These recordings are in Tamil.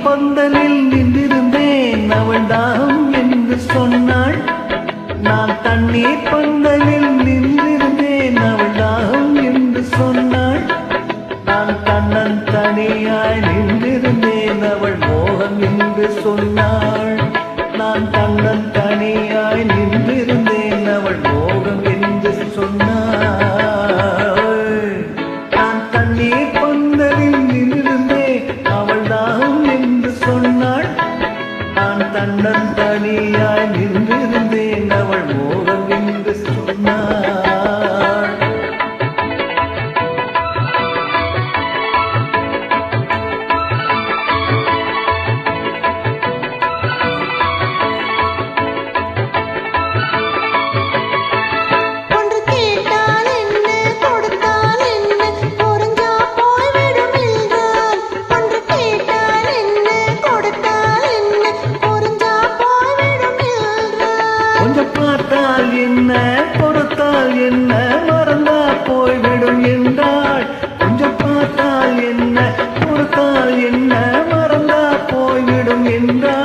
பந்தலில் நின்றிருந்தேன் அவள்தான் என்று சொன்னாள். நான் தண்ணீர் பந்தலில் நின்றிருந்தேன் அவள்தான் என்று சொன்னாள். நான் தன்னன் தனியாய் நின்றிருந்தேன் அவள் மோகம் என்று சொன்னாள். நான் தன்னன் தனியாய் நின்றிருந்தேன் அவள் மோகம் என்று சொன்னாள். நான் தண்ணீர் பந்தலில் நின்றிருந்தேன் அவள்தான் என்று சொன்னாள். நான் தன்னன் தனியாய் நின்றிருந்தேன் அவள் மோகம் என்று சொன்னாள். கொஞ்சம் பார்த்தால் என்ன பொறுத்தால் என்ன மறந்தா போய்விடும் என்றாள். கொஞ்சம் பார்த்தால் என்ன பொறுத்தால் என்ன மறந்தா போய்விடும் என்றாள்.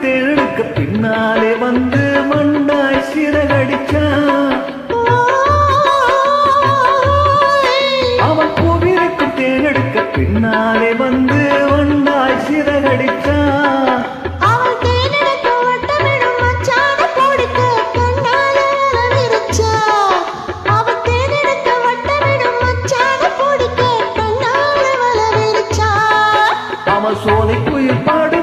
தேனுக்கு பின்னாலே வந்து மண்டாய் சிறகடிச்சா. அவன் பூவிருக்கும் தேனெடுக்க பின்னாலே வந்து மண்டாய் சிறகடிச்சா. அவன் சோலை குயில் பாடு